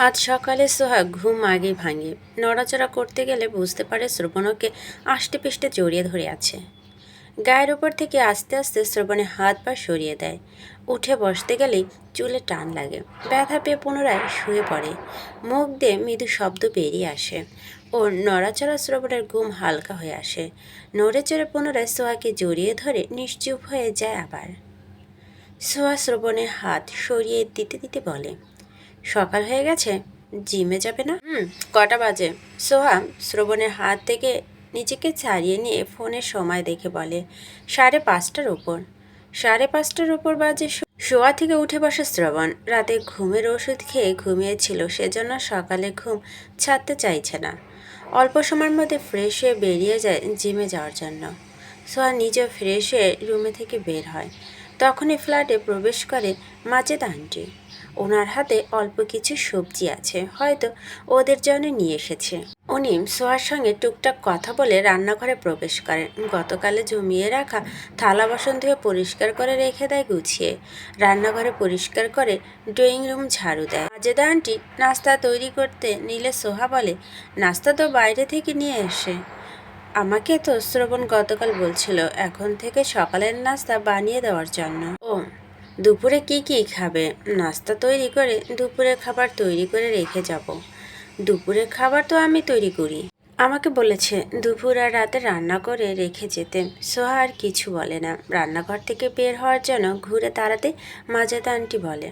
আজ সকালে সোহা ঘুম আগে ভাঙে। নড়াচড়া করতে গেলে বুঝতে পারে শ্রবণ ওকে আষ্টেপৃষ্টে জড়িয়ে ধরে আছে। গায়ের ওপর থেকে আস্তে আস্তে শ্রবণের হাত পা সরিয়ে দেয়। উঠে বসতে গেলেই চুলে টান লাগে। ব্যথা পেয়ে পুনরায় শুয়ে পড়ে। মুখ দিয়ে মৃদু শব্দ বেরিয়ে আসে। ওর নড়াচড়া শ্রবণের ঘুম হালকা হয়ে আসে। নড়ে চড়ে পুনরায় সোহাকে জড়িয়ে ধরে নিশ্চুপ হয়ে যায় আবার। সোহা শ্রবণের হাত সরিয়ে দিতে দিতে বলে, সকাল হয়ে গেছে, জিমে যাবে না? কটা বাজে? সোহা শ্রবণের হাত থেকে নিজেকে ছাড়িয়ে নিয়ে ফোনের সময় দেখে বলে, 5:30টার ওপর। 5:30টার ওপর বাজে। শোয়া থেকে উঠে বসে শ্রবণ। রাতে ঘুমের ওষুধ খেয়ে ঘুমিয়েছিল, সেজন্য সকালে ঘুম ছাড়তে চাইছে না। অল্প সময়ের মধ্যে ফ্রেশ হয়ে বেরিয়ে যায় জিমে যাওয়ার জন্য। সোহা নিজেও ফ্রেশ হয়ে রুমে থেকে বের হয়। তখনই ফ্ল্যাটে প্রবেশ করে মাজেদ আন্টি। ওনার হাতে অল্প কিছু সবজি আছে, হয়তো ওদের জন্য নিয়ে এসেছে। উনি সোহার সঙ্গে টুকটাক কথা বলে রান্নাঘরে প্রবেশ করেন। গতকালে জমিয়ে রাখা থালা বাসন ধুয়ে পরিষ্কার করে রেখে দেয় গুছিয়ে। রান্নাঘরে পরিষ্কার করে ড্রয়িং রুম ঝাড়ু দেয়। মাজেদা আন্টি নাস্তা তৈরি করতে নিলে সোহা বলে, নাস্তা তো বাইরে থেকে নিয়ে এসে। আমাকে তো শ্রবণ গতকাল বলছিল এখন থেকে সকালের নাস্তা বানিয়ে দেওয়ার জন্য। ও, দুপুরে কি খাবে? নাস্তা তৈরি করে দুপুরের খাবার তৈরি করে রেখে যাব। দুপুরের খাবার তো আমি তৈরি করি। আমাকে বলেছে দুপুর আর রাতে রান্না করে রেখে যেতে। সোহা আর কিছু বলে না। রান্নাঘর থেকে বের হওয়ার জন্য ঘুরে দাঁড়াতে মাজেদা আন্টি বলে,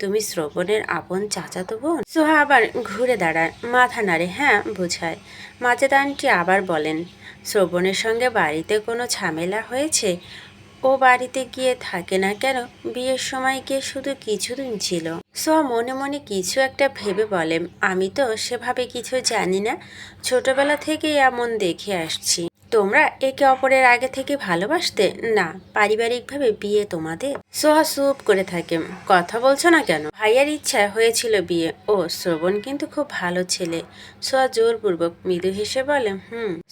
তুমি শ্রবণের আপন চাচাতো বোন? সোহা আবার ঘুরে দাঁড়ায়, মাথা নাড়ে হ্যাঁ বোঝায়। মাজেদা আন্টি আবার বলেন, শ্রবণের সঙ্গে বাড়িতে কোনো ঝামেলা হয়েছে? ও বাড়িতে গিয়ে থাকে না কেন? বিয়ের সময় গিয়ে শুধু কিছুদিন ছিল। সোহা মনে মনে কিছু একটা ভেবে বলে, আমি তো সেভাবে কিছু জানি না, ছোটবেলা থেকেই এমন দেখে আসছি। তোমরা একে অপরের আগে থেকে ভালোবাসতে? না, পারিবারিকভাবে বিয়ে তোমাদের? সোহা চুপ করে থাকে। কথা বলছো না কেন? ভাইয়ার ইচ্ছা হয়েছিল বিয়ে। ও, শ্রবণ কিন্তু খুব ভালো ছেলে। সোহা জোরপূর্বক মৃদু হেসে বলে,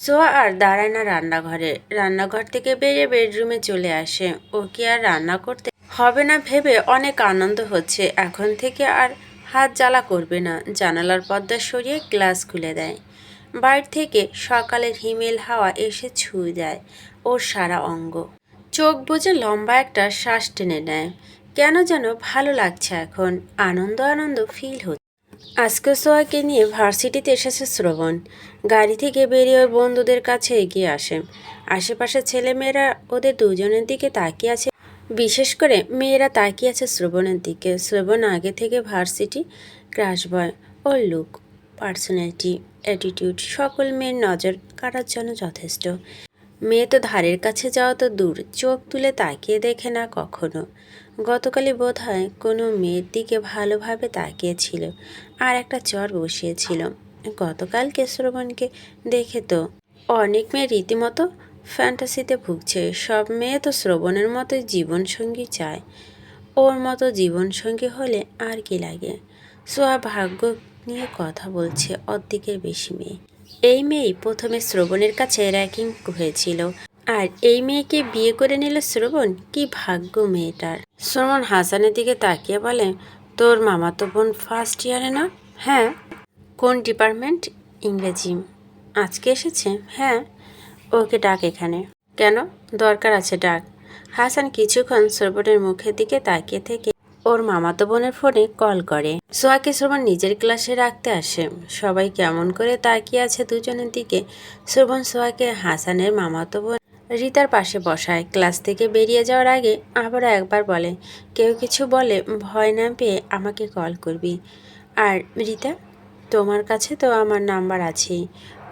সোহা আর দাঁড়ায় না রান্নাঘরে। রান্নাঘর থেকে বেরিয়ে বেডরুমে চলে আসে। ও কি আর রান্না করতে হবে না ভেবে অনেক আনন্দ হচ্ছে। এখন থেকে আর হাত জ্বালা করবে না। জানালার পর্দা সরিয়ে গ্লাস খুলে দেয়। বাইরে থেকে সকালের হিমেল হাওয়া এসে ছুঁয়ে দেয় ওর সারা অঙ্গ। চোখ বুজে লম্বা একটা শ্বাস টেনে নেয়। কেন যেন ভালো লাগছে এখন। আনন্দ আনন্দ ফিল হচ্ছে। আজকে সোহাকে নিয়ে ভার্সিটিতে এসেছে শ্রবণ। গাড়ি থেকে বেরিয়ে ওর বন্ধুদের কাছে এগিয়ে আসে। আশেপাশে ছেলেমেয়েরা ওদের দুজনের দিকে তাকিয়ে আছে। বিশেষ করে মেয়েরা তাকিয়ে আছে শ্রবণের দিকে। শ্রবণ আগে থেকে ভার্সিটি ক্রাশ বয়। ওর লুক, পার্সোনালিটি, অ্যাটিটিউড সকল মেয়ের নজর কাড়ার জন্য যথেষ্ট। মেয়ে তো ধারের কাছে যাওয়া তো দূর, চোখ তুলে তাকিয়ে দেখে না কখনো। গতকালই বোধ হয় কোনো মেয়ের দিকে ভালোভাবে তাকিয়েছিল আর একটা চর বসিয়েছিল। গতকালকে শ্রবণকে দেখে তো অনেক মেয়ে রীতিমতো ফ্যান্টাসিতে ভুগছে। সব মেয়ে তো শ্রবণের মতোই জীবনসঙ্গী চায়। ওর মতো জীবনসঙ্গী হলে আর কি লাগে। সোহা ভাগ্য নিয়ে কথা বলছে অর্ধেকের বেশি মেয়ে। এই মেয়েই প্রথমে শ্রবণের কাছে র্যাঙ্কিং হয়েছিল, আর এই মেয়েকে বিয়ে করে নিল শ্রবণ। কি ভাগ্য মেয়েটার। শ্রবণ হাসানের দিকে তাকিয়ে বলে, তোর মামাতো বোন ফার্স্ট ইয়ারে না? হ্যাঁ। কোন ডিপার্টমেন্ট? ইংরেজি। আজকে এসেছে? হ্যাঁ। ওকে ডাক এখানে। কেন? দরকার আছে, ডাক। হাসান কিছুক্ষণ শ্রবণের মুখের দিকে তাকিয়ে থেকে ওর মামাতো বোনের ফোনে কল করে। সোহাকে শ্রবণ নিজের ক্লাসে রাখতে আসে। সবাই কেমন করে তাকিয়ে আছে দুজনের দিকে। শ্রবণ সোহাকে হাসানের মামাতো বোন রিতার পাশে বসায়। ক্লাস থেকে বেরিয়ে যাওয়ার আগে আবারও একবার বলে, কেউ কিছু বলে ভয় না পেয়ে আমাকে কল করবি। আর রিতা, তোমার কাছে তো আমার নাম্বার আছেই,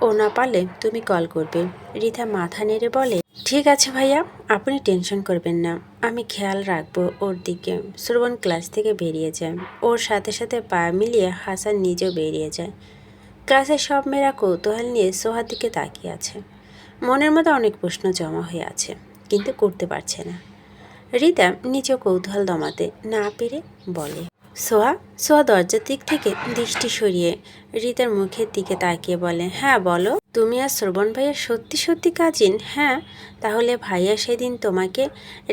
ও না পারলে তুমি কল করবে। রিতা মাথা নেড়ে বলে, ঠিক আছে ভাইয়া, আপনি টেনশন করবেন না, আমি খেয়াল রাখবো ওর দিকে। শ্রবণ ক্লাস থেকে বেরিয়ে যায়। ওর সাথে সাথে পা মিলিয়ে হাসান নিজেও বেরিয়ে যায়। ক্লাসের সব মেয়েরা কৌতূহল নিয়ে সোহার দিকে তাকিয়ে আছে। মনের মধ্যে অনেক প্রশ্ন জমা হয়ে আছে, কিন্তু করতে পারছে না। রিতা নিজেও কৌতূহল দমাতে না পেরে বলে, সোহা সোহা দরজার দিক থেকে দৃষ্টি সরিয়ে রিতার মুখের দিকে তাকিয়ে বলে, হ্যাঁ বলো। তুমি আর শ্রবণ ভাইয়া সত্যি সত্যি কাজিন? হ্যাঁ। তাহলে ভাইয়া সেদিন তোমাকে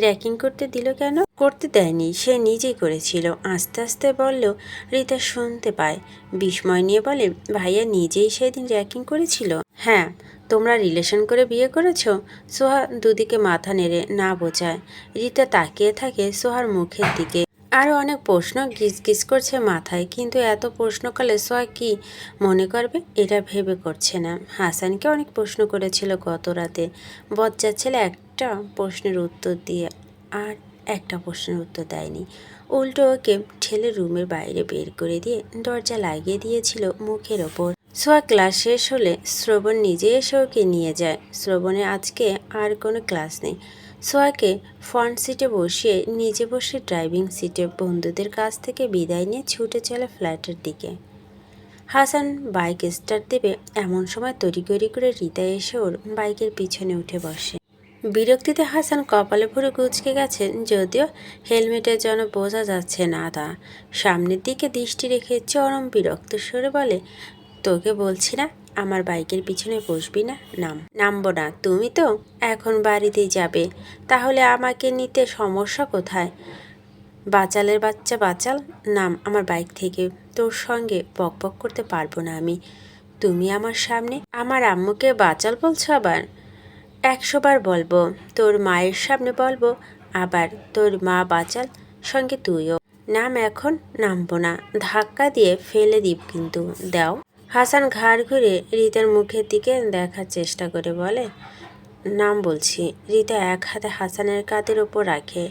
র্যাকিং করতে দিল কেন? করতে দেয়নি, সে নিজেই করেছিল। আস্তে আস্তে বললেও রিতা শুনতে পায়। বিস্ময় নিয়ে বলে, ভাইয়া নিজেই সেদিন র্যাকিং করেছিল? হ্যাঁ। তোমরা রিলেশন করে বিয়ে করেছো? সোহা দুদিকে মাথা নেড়ে না বোঝায়। রিতা তাকিয়ে থাকে সোহার মুখের দিকে। আরও অনেক প্রশ্ন গিজ করছে মাথায়, কিন্তু এত প্রশ্ন করলে সোয়া কি মনে করবে এটা ভেবে করছে না। হাসানকে অনেক প্রশ্ন করেছিল গত রাতে। বজ্জার ছেলে একটা প্রশ্নের উত্তর দিয়ে আর একটা প্রশ্নের উত্তর দেয়নি, উল্টো ওকে ঠেলে রুমের বাইরে বের করে দিয়ে দরজা লাগিয়ে দিয়েছিল মুখের ওপর। সোয়া ক্লাস শেষ হলে শ্রবণ নিজে এসে ওকে নিয়ে যায়। শ্রবণের আজকে আর কোনো ক্লাস নেই। সোয়াকে ফ্রন্ট সিটে বসিয়ে নিজে বসে ড্রাইভিং সিটে বন্ধুদের কাছ থেকে বিদায় নিয়ে ছুটে চলে ফ্ল্যাটের দিকে। হাসান বাইক স্টার্ট দেবে এমন সময় তড়িঘড়ি করে রিতা এসে ওর বাইকের পিছনে উঠে বসে। বিরক্তিতে হাসান কপালে ভরে কুঁচকে গেছে, যদিও হেলমেটের জন্য বোঝা যাচ্ছে না তা। সামনের দিকে দৃষ্টি রেখে চরম বিরক্ত স্বরে বলে, তোকে বলছি না আমার বাইকের পিছনে বসবি না? নামবো না। তুমি তো এখন বাড়িতেই যাবে, তাহলে আমাকে নিতে সমস্যা কোথায়? বাচালের বাচ্চা বাচাল, নাম আমার বাইক থেকে। তোর সঙ্গে বকবক করতে পারবো না আমি। তুমি আমার সামনে আমার আম্মুকে বাচাল বলছো আবার? 100 বার বলবো, তোর মায়ের সামনে বলবো, আবার তোর মা বাচাল, সঙ্গে তুইও। নাম এখন। নামবো না, ধাক্কা দিয়ে ফেলে দিব কিন্তু। দাও। হাসান ঘাড় ঘুরে রিতার মুখের দিকে দেখার চেষ্টা করে বলে, নাম বলছি। রিতা এক হাতে হাসানের কাঁধের ওপর রাখে।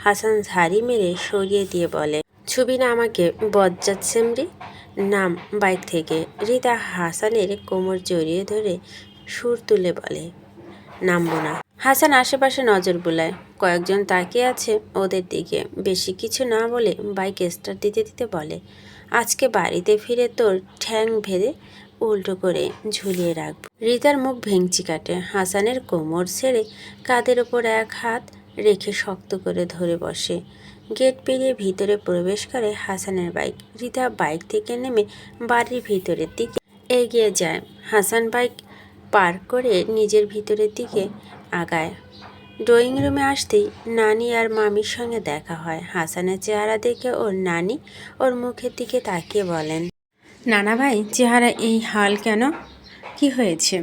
হাসান ঝাড়ি মেরে সরিয়ে দিয়ে বলে, ছবি না আমাকে বজ্জাত সেমরি। নাম বাইক থেকে। রিতা হাসানের কোমর জড়িয়ে ধরে সুর তুলে বলে, নামবো না। হাসান আশেপাশে নজর বুলায়। কয়েকজন তাকিয়ে আছে ওদের দিকে। বেশি কিছু না বলে বাইক স্টার্ট দিতে দিতে বলে, আজকে বাড়িতে ফিরে তোর ঠ্যাং ভেদে উল্টো করে ঝুলিয়ে রাখব। রিতার মুখ ভেঙচি কাটে। হাসানের কোমর ছেড়ে কাঁধের ওপর এক হাত রেখে শক্ত করে ধরে বসে। গেট পেরিয়ে ভিতরে প্রবেশ করে হাসানের বাইক। রিতা বাইক থেকে নেমে বাড়ির ভিতরের দিকে এগিয়ে যায়। হাসান বাইক পার্ক করে নিজের ভিতরের দিকে আগায়। ড্রয়িং রুমে আসতেই নানি আর মামির সঙ্গে দেখা হয়। হাসানের চেহারা দেখে ওর নানি ওর মুখের দিকে তাকিয়ে বলেন, নানা ভাই, চেহারা এই হাল কেন? কি হয়েছে?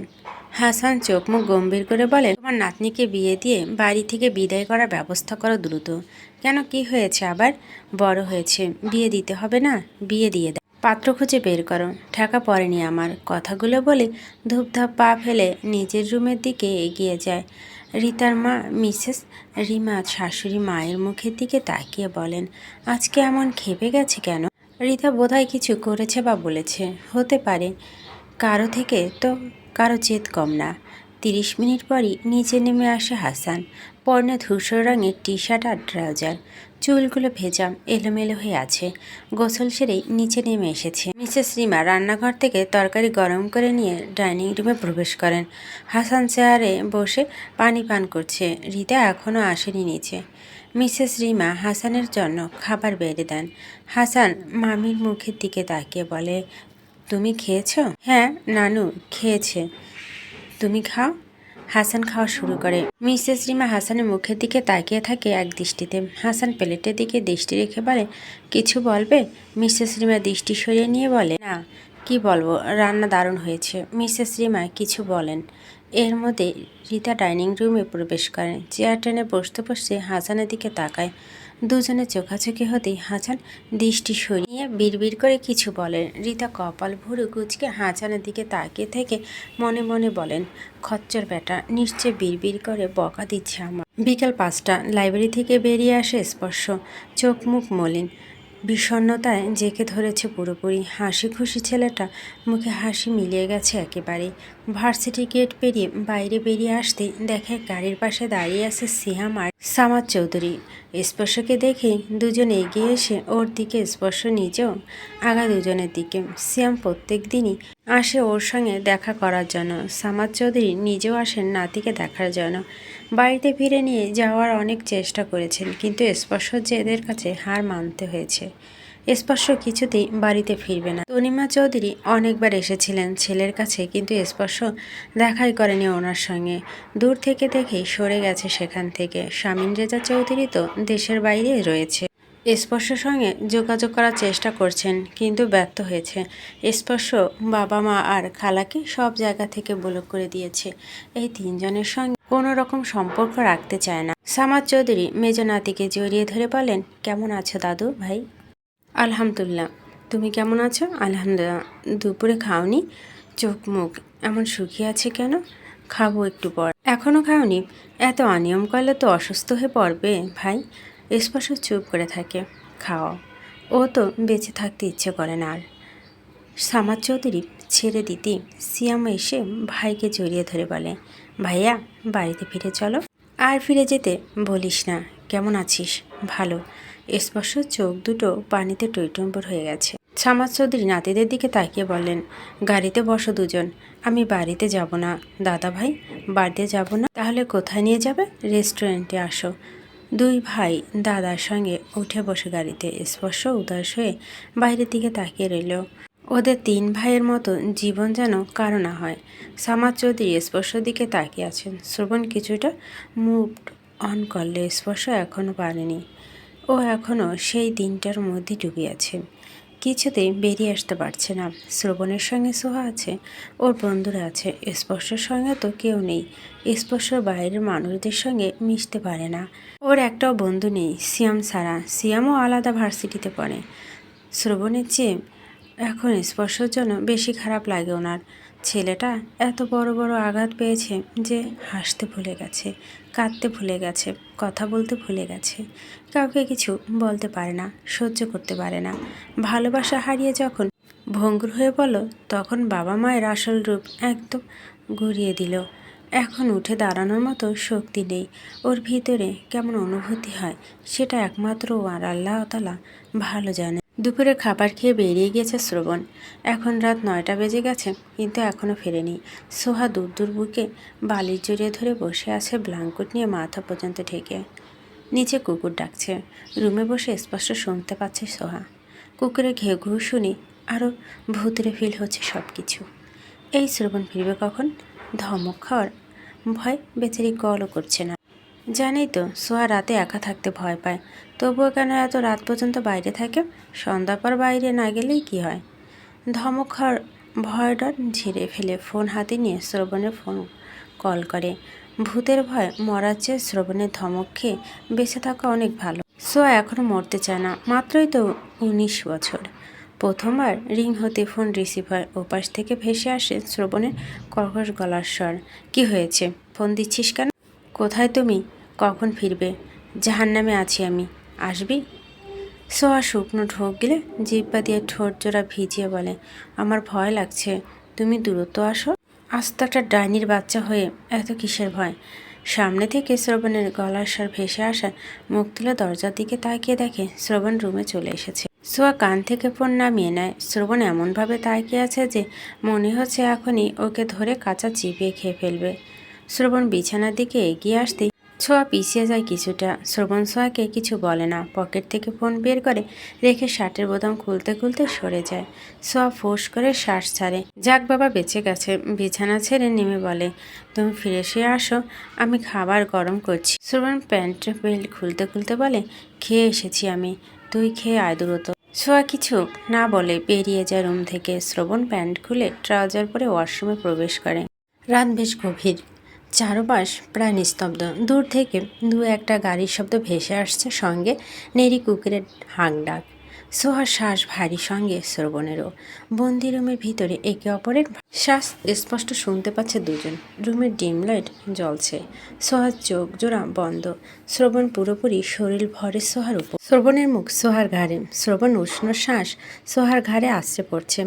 হাসান চোখ মুখ গম্ভীর করে বলে, তোমার নাতনিকে বিয়ে দিয়ে বাড়ি থেকে বিদায় করার ব্যবস্থা করো দ্রুত। কেন, কি হয়েছে আবার? বড় হয়েছে, বিয়ে দিতে হবে না? বিয়ে দিয়ে দাও। পাত্র খুঁজে বের করো। ঠেকা পড়েনি আমার। কথাগুলো বলে ধূপধাপ পা ফেলে নিজের রুমের দিকে এগিয়ে যায়। রিতার মা মিসেস রিমা শাশুড়ি মায়ের মুখের দিকে তাকিয়ে বলেন, আজকে এমন খেপে গেছে কেন? রিতা বোধহয় কিছু করেছে বা বলেছে। হতে পারে। কারো থেকে তো কারো জেদ কম না। 30 মিনিট পরই নিচে নেমে আসে হাসান। পরনে ধূসর রঙের টি শার্ট আর ট্রাউজার। চুলগুলো ভেজা এলোমেলো হয়ে আছে। গোসল সেরেই নিচে নেমে এসেছে। মিসেস রিমা রান্নাঘর থেকে তরকারি গরম করে নিয়ে ডাইনিং রুমে প্রবেশ করেন। হাসান চেয়ারে বসে পানি পান করছে। রিতা এখনও আসেনি নিচে। মিসেস রিমা হাসানের জন্য খাবার বেড়ে দেন। হাসান মামির মুখের দিকে তাকিয়ে বলে, তুমি খেয়েছো? হ্যাঁ নানু, খেয়েছে। তুমি খাও। হাসান খাওয়া শুরু করে। মিসেস রিমা হাসানের মুখের দিকে তাকিয়ে থাকে এক দৃষ্টিতে। হাসান প্লেটের দিকে দৃষ্টি রেখে বলে, কিছু বলবে? মিসেস রিমা দৃষ্টি সরিয়ে নিয়ে বলে, না। কি বলবো, রান্না দারুণ হয়েছে। মিসেস রিমা কিছু বলেন। এর মধ্যে রিতা ডাইনিং রুমে প্রবেশ করেন। চেয়ার টেনে বসতে বসতে হাসানের দিকে তাকায়। দুজনে চোখাচোখি হতেই হাসান দৃষ্টি সরিয়ে বিড়বিড় করে কিছু বলেন। রিতা কপাল ভরে কুচকে হাসানের দিকে তাকিয়ে থেকে মনে মনে বলেন, খচ্চর বেটা, নিশ্চয় বিড়বিড় করে বকা দিচ্ছে আমার। বিকেল 5টা। লাইব্রেরি থেকে বেরিয়ে আসে স্পর্শ। চোখ মুখ মলিন, বিষণ্ণতায় জেঁকে ধরেছে পুরোপুরি। হাসি খুশি ছেলেটা মুখে হাসি মিলিয়ে গেছে একেবারে। ভার্সিটি গেট পেরিয়ে বাইরে বেরিয়ে আসতেই দেখে গাড়ির পাশে দাঁড়িয়ে আছে সিহাম আর সামাদ চৌধুরী। স্পর্শকে দেখেই দুজন এগিয়ে এসে ওর দিকে, স্পর্শ নিজেও আগায় দুজনের দিকে। সিয়াম প্রত্যেক দিনই আসে ওর সঙ্গে দেখা করার জন্য। সামাদ চৌধুরী নিজেও আসেন নাতিকে দেখার জন্য। বাড়িতে ফিরে নিয়ে যাওয়ার অনেক চেষ্টা করেছেন, কিন্তু স্পর্শ যে এদের কাছে হার মানতে হয়েছে। স্পর্শ কিছুতেই বাড়িতে ফিরবে না। তনিমা চৌধুরী অনেকবার এসেছিলেন ছেলের কাছে, কিন্তু স্পর্শ দেখাই করেনি ওনার সঙ্গে। দূর থেকে দেখেই সরে গেছে সেখান থেকে। শামীম রেজা চৌধুরী তো দেশের বাইরে রয়েছে। স্পর্শের সঙ্গে যোগাযোগ করার চেষ্টা করছেন, কিন্তু ব্যর্থ হয়েছে। স্পর্শ বাবা মা আর খালাকে সব জায়গা থেকে ব্লক করে দিয়েছে। এই তিনজনের সঙ্গে কোনো রকম সম্পর্ক রাখতে চায় না। সামাদ চৌধুরী মেজ নাতিকে জড়িয়ে ধরে বলেন, কেমন আছো দাদু ভাই? আলহামদুলিল্লাহ। তুমি কেমন আছো? আলহামদুলিল্লাহ। দুপুরে খাওনি? চোখ মুখ এমন শুকিয়ে আছে কেন? খাবো একটু পর। এখনও খাওনি? এত অনিয়ম করলে তো অসুস্থ হয়ে পড়বে ভাই। স্পর্শ চুপ করে থাকে। খাও। ও তো বেঁচে থাকতে ইচ্ছে করে না আর। সামাদ চৌধুরী ছেড়ে দিতে সিয়াম এসে ভাইকে জড়িয়ে ধরে বলে, ভাইয়া বাড়িতে ফিরে চলো। আর ফিরে যেতে বলিস না। কেমন আছিস? ভালো। স্পর্শ চোখ দুটো পানিতে টইটম্বর হয়ে গেছে। সামাদ চৌধুরী নাতিদের দিকে তাকিয়ে বললেন, গাড়িতে বসো দুজন। আমি বাড়িতে যাব না দাদা ভাই, বাড়িতে যাব না। তাহলে কোথায় নিয়ে যাবে? রেস্টুরেন্টে আসো। দুই ভাই দাদার সঙ্গে উঠে বসে গাড়িতে। স্পর্শ উদাস হয়ে বাইরের দিকে তাকিয়ে রইল। ওদের তিন ভাইয়ের মতো জীবন যেন কারো না হয়। সামাদ চৌধুরী স্পর্শর দিকে তাকিয়ে আছেন। শ্রবণ কিছুটা মুভ অন করলে স্পর্শ এখনও পারেনি। ও এখনও সেই দিনটার মধ্যে ডুবে আছে। কিছুতেই বেরিয়ে আসতে পারছে না। শ্রবণের সঙ্গে সোহা আছে, ওর বন্ধুরা আছে। স্পর্শের সঙ্গে তো কেউ নেই। স্পর্শর বাইরের মানুষদের সঙ্গে মিশতে পারে না। ওর একটাও বন্ধু নেই সিয়াম ছাড়া। সিয়ামও আলাদা ভার্সিটিতে পড়ে। শ্রবণের চেয়ে এখন স্পর্শর জন্য বেশি খারাপ লাগে ওনার। ছেলেটা এত বড় বড় আঘাত পেয়েছে যে হাসতে ভুলে গেছে, কাঁদতে ভুলে গেছে, কথা বলতে ভুলে গেছে। কাউকে কিছু বলতে পারে না, সহ্য করতে পারে না। ভালোবাসা হারিয়ে যখন ভঙ্গুর হয়ে বলো, তখন বাবা মায়ের আসল রূপ একদম গুঁড়িয়ে দিল। এখন উঠে দাঁড়ানোর মতো শক্তি নেই। ওর ভিতরে কেমন অনুভূতি হয় সেটা একমাত্র ও আর আল্লাহ তাআলা ভালো জানে। দুপুরে খাবার খেয়ে বেরিয়ে গেছে শ্রবণ। এখন রাত 9টা বেজে গেছে, কিন্তু এখনও ফেরেনি। সোহা দূর দূর বুকে বালির জড়িয়ে ধরে বসে আছে, ব্ল্যাঙ্কেট নিয়ে মাথা পর্যন্ত ঢেকে। নিচে কুকুর ডাকছে। রুমে বসে স্পষ্ট শুনতে পাচ্ছে সোহা। কুকুরের ঘেউ ঘু শুনি আরও ভুতুরে ফিল হচ্ছে সব কিছু। এই শ্রবণ ফিরবে কখন? ধমক খাওয়ার ভয় বেচারি কলও করছে না। জানেই তো সোহা রাতে একা থাকতে ভয় পায়, তবুও কেন এত রাত পর্যন্ত বাইরে থাকে? সন্ধ্যার পর বাইরে না গেলেই কি হয়? ধমক খাওয়ার ভয়টা ঝেড়ে ফেলে ফোন হাতে নিয়ে শ্রবণের ফোন কল করে। ভূতের ভয় মরার চেয়ে শ্রবণের ধমক খেয়ে বেঁচে থাকা অনেক ভালো। সোহা এখনও মরতে চায় না, মাত্রই তো 19 বছর। প্রথমবার রিং হতে ফোন রিসিভ হয়। ওপাশ থেকে ভেসে আসে শ্রবণের কর্কশ গলার স্বর। কি হয়েছে? ফোন দিচ্ছিস কেন? কোথায় তুমি? কখন ফিরবে? জাহান্নামে আছি আমি। আসবি? সোহা শুকনো ঢোক গিলে জিহ্বা দিয়ে ঠোঁট জোড়া ভিজিয়ে বলে, আমার ভয় লাগছে, তুমি দূরত্ব আসো। আজ তো একটা ডাইনির বাচ্চা হয়ে এত কিসের ভয়? সামনে থেকে শ্রবণের গলার স্বর ভেসে আসায় মুখ তুলে দরজার দিকে তাকিয়ে দেখে শ্রবণ রুমে চলে এসেছে। সোহা কান থেকে ফোন নামিয়ে নেয়। শ্রবণ এমনভাবে তাকিয়ে আছে যে মনে হচ্ছে এখনই ওকে ধরে কাঁচা চিবিয়ে খেয়ে ফেলবে। শ্রবণ বিছানার দিকে এগিয়ে আসতেই ছোঁয়া পিছিয়ে যায় কিছুটা। শ্রবণ সোহাকে কিছু বলে না। পকেট থেকে ফোন বের করে রেখে শার্টের বোতাম খুলতে খুলতে সরে যায়। সোহা ফোঁস করে শ্বাস ছাড়ে। যাক বাবা, বেঁচে গেছে। বিছানা ছেড়ে নেমে বলে, তুমি ফিরে এসে আসো, আমি খাবার গরম করছি। শ্রবণ প্যান্ট বেল্ট খুলতে খুলতে বলে, খেয়ে এসেছি আমি, তুই খেয়ে আয় দ্রুত। ছোঁয়া কিছু না বলে বেরিয়ে যায় রুম থেকে। শ্রবণ প্যান্ট খুলে ট্রাউজার পরে ওয়াশরুমে প্রবেশ করে। রাত বেশ গভীর, চারপাশ প্রায় নিস্তব্ধ। দূর থেকে দু একটা গাড়ির শব্দ ভেসে আসছে, সঙ্গে নেড়ি কুকুরের হাঁক ডাক। সোহার শ্বাস ভারী, সঙ্গে শ্রবণেরও। বন্দি রুমের ভিতরে একে অপরের শ্বাস স্পষ্ট শুনতে পাচ্ছে দুজন। রুমের ডিম লাইট জ্বলছে। সোহার চোখ জোড়া বন্ধ। শ্রবণ পুরোপুরি শরীর ভরে সোহার উপর। শ্রবণের মুখ সোহার ঘাড়ে। শ্রবণ উষ্ণ শ্বাস সোহার ঘাড়ে আছড়ে পড়ছে।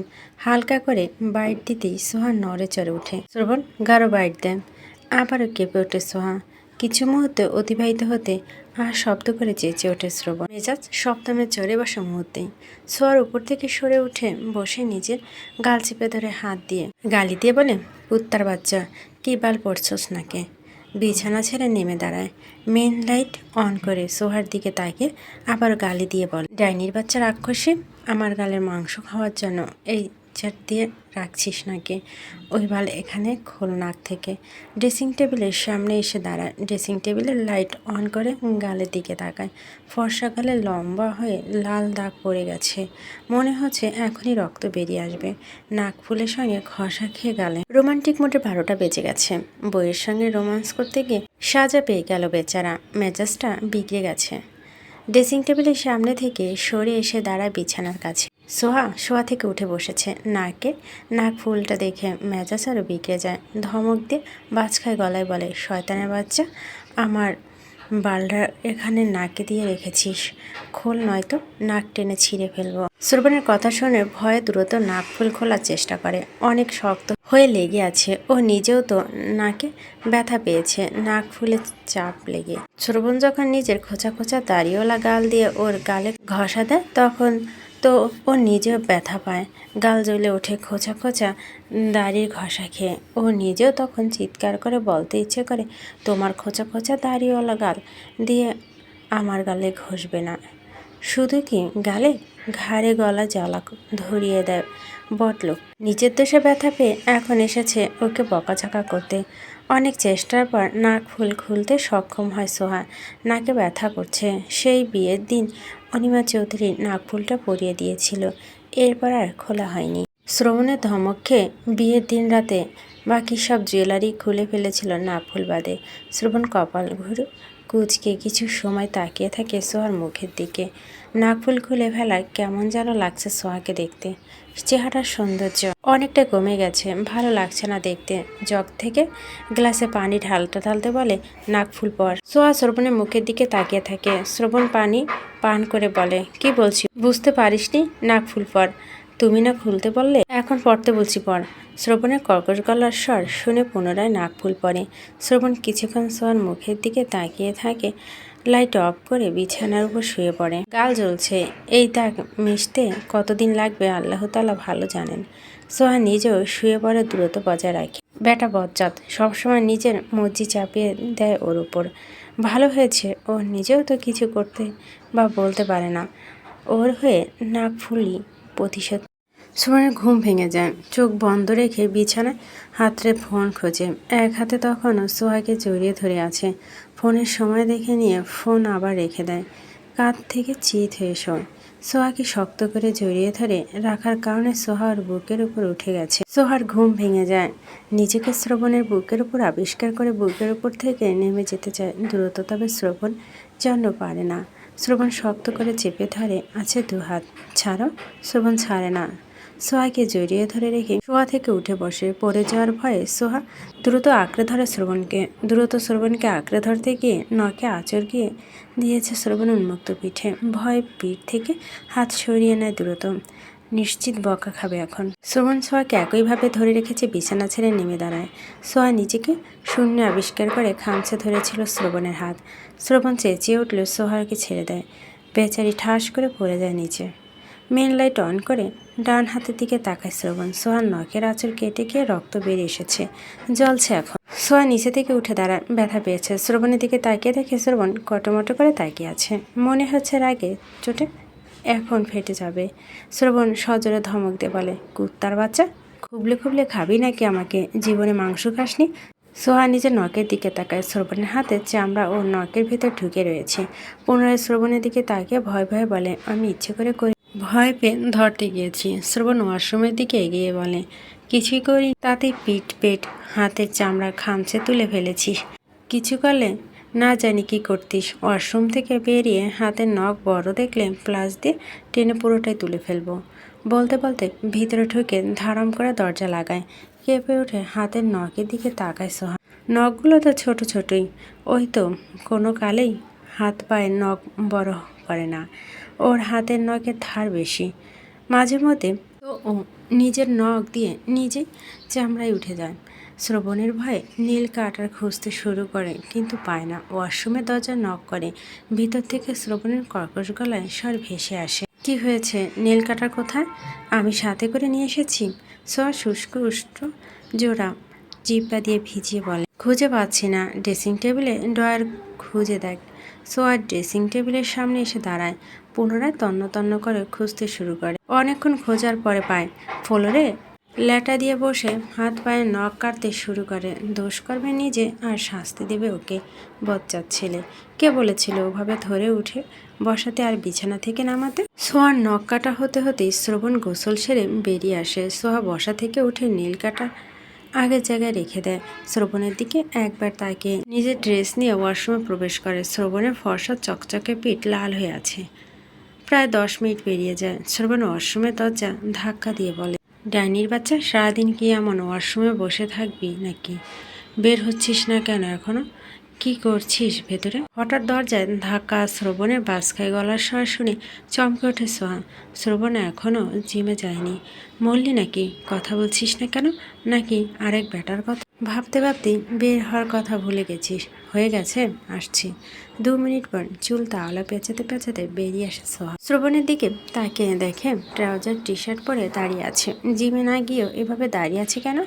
হালকা করে বাইট দিতেই সোহার নড়ে চড়ে ওঠে। শ্রবণ গাঢ় বাইট দেয়। আবারও কেঁপে ওঠে সোহা। কিছু মুহূর্তে অতিবাহিত হতে আর শব্দ করে চেঁচে ওঠে শ্রবণ। মেজাজ সপ্তমে চড়ে বসা মুহূর্তেই সোহার উপর থেকে সরে উঠে বসে নিজের গাল চেপে ধরে হাত দিয়ে গালি দিয়ে বলে, কুত্তার বাচ্চা, কি বাল পড়ছস নাকে? বিছানা ছেড়ে নেমে দাঁড়ায়। মেন লাইট অন করে সোহার দিকে তাকিয়ে আবার গালি দিয়ে বলে, ডাইনির বাচ্চা রাক্ষসী, আমার গালের মাংস খাওয়ার জন্য এই চাট দিয়ে রাখছিস নাকি? ওই বাল এখানে খোল নাক থেকে। ড্রেসিং টেবিলের সামনে এসে দাঁড়ায়। ড্রেসিং টেবিলের লাইট অন করে গালের দিকে তাকায়। ফর্সা গালে লম্বা হয়ে লাল দাগ পড়ে গেছে, মনে হচ্ছে এখনই রক্ত বেরিয়ে আসবে। নাক ফুলের সঙ্গে ঘষা খেয়ে গালে। রোমান্টিক মোটে 12টা বেজে গেছে। বইয়ের সঙ্গে রোমান্স করতে গিয়ে সাজা পেয়ে গেল বেচারা, মেজাজটা বিগড়ে গেছে। ড্রেসিং টেবিলের সামনে থেকে সরে এসে দাঁড়ায় বিছানার কাছে। সোহা শোয়া থেকে উঠে বসেছে। নাক ফুলটা দেখে মেজাজ আরও বিগড়ে যায়। ধমক দিয়ে বাজখায় গলায় বলে, শয়তানের বাচ্চা, আমার বালটা এখানে নাকে দিয়ে রেখেছিস, খোল নয়তো নাক টেনে ছিঁড়ে ফেলবো। শ্রবণের কথা শুনে ভয়ে দ্রুত নাক ফুল খোলার চেষ্টা করে। অনেক শক্ত হয়ে লেগে আছে। ও নিজেও তো নাকে ব্যথা পেয়েছে, নাক ফুলে চাপ লেগে। শ্রবণ যখন নিজের খোঁচা খোঁচা দাড়িওয়ালা গাল দিয়ে ওর গালে ঘষা দেয় তখন তো ও নিজেও ব্যথা পায়। গাল জ্বলে ওঠে খোঁচা খোঁচা দাড়ির ঘষা খেয়ে। ও নিজেও তখন চিৎকার করে বলতে ইচ্ছে করে, তোমার খোঁচা খোঁচা দাড়িওয়ালা গাল দিয়ে আমার গালে ঘষবে না। শুধু কি গালে, ঘাড়ে গলা জ্বালা ধরিয়ে দেয় বটলোক। নিজের দোষে ব্যথা পেয়ে এখন এসেছে ওকে বকাঝকা করতে। অনেক চেষ্টার পর নাক ফুল খুলতে সক্ষম হয় সোহা। নাকে ব্যথা করছে। সেই বিয়ের দিন অনিমা চৌধুরী নাক ফুলটা পরিয়ে দিয়েছিল, এরপর আর খোলা হয়নি। শ্রবণের ধমক খেয়ে বিয়ের দিন রাতে বাকি সব জুয়েলারি খুলে ফেলেছিল নাক ফুল বাদে। শ্রবণ কপাল ঘুরে কুচকে কিছু সময় তাকিয়ে থাকে সোহার মুখের দিকে। নাকফুল খুলে ফেলায় কেমন যেন লাগছে সোহাকে দেখতে। চেহারার সৌন্দর্য অনেকটা কমে গেছে, ভালো লাগছে না দেখতে। জগ থেকে গ্লাসে পানি ঢালতে ঢালতে বলে, নাকফুল পর। সোহা শ্রবণের মুখের দিকে তাকিয়ে থাকে। শ্রবণ পানি পান করে বলে, কি বলছি বুঝতে পারিসনি? নাকফুল পর। তুমি না খুলতে বললে, এখন পড়তে বলছি পর। শ্রবণের কর্কশ গলার স্বর শুনে পুনরায় নাকফুল পরে। শ্রবণ কিছুক্ষণ সোহার মুখের দিকে তাকিয়ে থাকে, লাইট অফ করে বিছানার উপর শুয়ে পড়ে। গাল জ্বলছে, এই দাগ মিশতে কতদিন লাগবে আল্লাহ তাআলা ভালো জানেন। সোহা নিজেও শুয়ে পড়ে, দূরত্ব বজায় রাখে। বেটা বজ্জাত, সবসময় নিজের মর্জি চাপিয়ে দেয় ওর উপর। ভালো হয়েছে ও নিজেও তো কিছু করতে বা বলতে পারে না। ওর হয়ে নাক ফুলি প্রতিশোধ। সোহানের ঘুম ভেঙে যায়। চোখ বন্ধ রেখে বিছানায় হাতড়ে ফোন খোঁজে। এক হাতে তখনও সোহাকে জড়িয়ে ধরে আছে। ফোনের সময় দেখে নিয়ে ফোন আবার রেখে দেয়। কাঁধ থেকে চিত হয়ে শোয়। সোহাকে শক্ত করে জড়িয়ে ধরে রাখার কারণে সোহার বুকের উপর উঠে গেছে। সোহার ঘুম ভেঙে যায়। নিজেকে শ্রবণের বুকের উপর আবিষ্কার করে বুকের উপর থেকে নেমে যেতে চায় দ্রুত, তবে শ্রবণ যেন পারে না। শ্রবণ শক্ত করে চেপে ধরে আছে দুহাত। ছাড়ো। শ্রবণ ছাড়ে না। সোহাকে জড়িয়ে ধরে রেখে শোয়া থেকে উঠে বসে। পড়ে যাওয়ার ভয়ে সোহা দ্রুত আঁকড়ে ধরে শ্রবণকে আঁকড়ে ধরতে গিয়ে নখে আঁচড় গিয়ে দিয়েছে শ্রবণ উন্মুক্ত পিঠে। ভয় পিঠ থেকে হাত সরিয়ে নেয় দ্রুত, নিশ্চিত বকা খাবে এখন। শ্রবণ সোহাকে একইভাবে ধরে রেখেছে, বিছানা ছেড়ে নেমে দাঁড়ায়। সোহা নিজেকে শূন্য আবিষ্কার করে খামছে ধরেছিল শ্রবণের হাত। শ্রবণ চেঁচিয়ে উঠলে সোহাকে ছেড়ে দেয়। বেচারি ঠাস করে পড়ে যায় নিচে। মেন লাইট অন করে ডান হাতের দিকে তাকায় শ্রবণ। সোহার নখের আঁচড় কেটে গিয়ে রক্ত বেরিয়ে এসেছে, জ্বলছে এখন। সোহা নিচে থেকে উঠে দাঁড়ায়, ব্যথা পেয়েছে। শ্রবণের দিকে তাকিয়ে দেখে শ্রবণ কটমটো করে তাকিয়ে আছে। মনে হচ্ছে রাগে চোটে এখন ফেটে যাবে। শ্রবণ সজোরে ধমক দিয়ে বলে, কুত্তার বাচ্চা, খুবলে খুবলে খাবি নাকি আমাকে? জীবনে মাংস খাসনি? সোহা নিজের নখের দিকে তাকায়। শ্রবণের হাতে চামড়া ও নখের ভিতর ঢুকে রয়েছে। পুনরায় শ্রবণের দিকে তাকিয়ে ভয় ভয়ে বলে, আমি ইচ্ছে করে ভয় পেয়ে ধরতে গিয়েছি। শ্রবণ ওয়াশরুমের দিকে এগিয়ে বলে, কিছুই করি, তাতেই পিঠ পেট হাতের চামড়া খামচে তুলে ফেলেছিস। কিছু করলে না জানি কি করতিস। ওয়াশরুম থেকে বেরিয়ে হাতের নখ বড় দেখলে প্লাস দিয়ে টেনে পুরোটাই তুলে ফেলবো। বলতে বলতে ভিতরে ঢুকে ধারাম করে দরজা লাগায়। কেঁপে উঠে হাতের নখের দিকে তাকায় সোহা। নখগুলো তো ছোট ছোটই, ওই তো কোনো কালেই হাত পায়ের নখ বড় করে না। ওর হাতের নখের ধার বেশি। মাঝে মধ্যে তো ও নিজের নখ দিয়ে নিজেই চামড়ায় উঠে যায়। শ্রবণের ভয়ে নীল কাটার খুঁজতে শুরু করে, কিন্তু পায় না। ওয়াশরুমের দরজা নক করে। ভিতর থেকে শ্রবণের কর্কশ গলায় স্বর ভেসে আসে, কি হয়েছে? নীল কাটার কোথায়? আমি সাথে করে নিয়ে এসেছি। সোয়া শুষ্ক উষ্ঠ জোড়া জিব্বা দিয়ে ভিজিয়ে বলে, খুঁজে পাচ্ছি না। ড্রেসিং টেবিলে ড্রয়ার খুঁজে দেখ। সোয়া ড্রেসিং টেবিলের সামনে এসে দাঁড়ায়। পুনরায় তন্ন তন্ন করে খুঁজতে শুরু করে। অনেকক্ষণ খোঁজার পরে পায়। ফ্লোরে ল্যাটা দিয়ে বসে হাত পায়ে নখ কাটতে শুরু করে। দোষ করবে নিজে আর শাস্তি দেবে ওকে। বচ্চার ছেলে। কে বলেছিল ওভাবে ধরে উঠে বসাতে আর বিছানা থেকে নামাতে? সোয়ার নখ কাটা হতে হতেই শ্রবণ গোসল সেরে বেরিয়ে আসে। সোহা বসা থেকে উঠে নীল কাটা আগের জায়গায় রেখে দেয়। শ্রবণের দিকে একবার তাকিয়ে নিজের ড্রেস নিয়ে ওয়াশরুমে প্রবেশ করে। শ্রবণের ফর্সা চকচকে পিঠ লাল হয়ে আছে। প্রায় 10 মিনিট পেরিয়ে যায়। শ্রবণ ওয়াশরুমের দরজা ধাক্কা দিয়ে বলে, ডাইনির বাচ্চা, সারাদিন কি এমন ওয়াশরুমে বসে থাকবি নাকি? বের হচ্ছিস না কেন এখনো? কি করছিস ভেতরে? হঠাৎ দরজায় ধাক্কা। শ্রবণের বাসখাই গলার স্বর শুনে চমকে ওঠে সোহা। শ্রবণ এখনও জিমে যায়নি। মরলি নাকি? কথা বলছিস না কেন? নাকি আরেক ব্যাটার কথা ভাবতে ভাবতে বের হওয়ার কথা ভুলে গেছিস? হয়ে গেছে, আসছি। 2 মিনিট পর চুল তাওয়ালা পেঁচাতে পেঁচাতে বেরিয়ে আসে সোহা। শ্রবণের দিকে তাকিয়ে দেখে ট্রাউজার টি শার্ট পরে দাঁড়িয়ে আছে। জিমে না গিয়েও এভাবে দাঁড়িয়ে আছে কেন?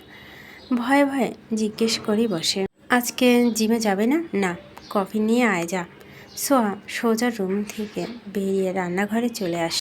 ভয়ে ভয়ে জিজ্ঞেস করি বসে, আজকে জিমে যাবে না? না। কফি নিয়ে আয় যা। সোহা সোজা রুম থেকে বেরিয়ে রান্নাঘরে চলে আসে।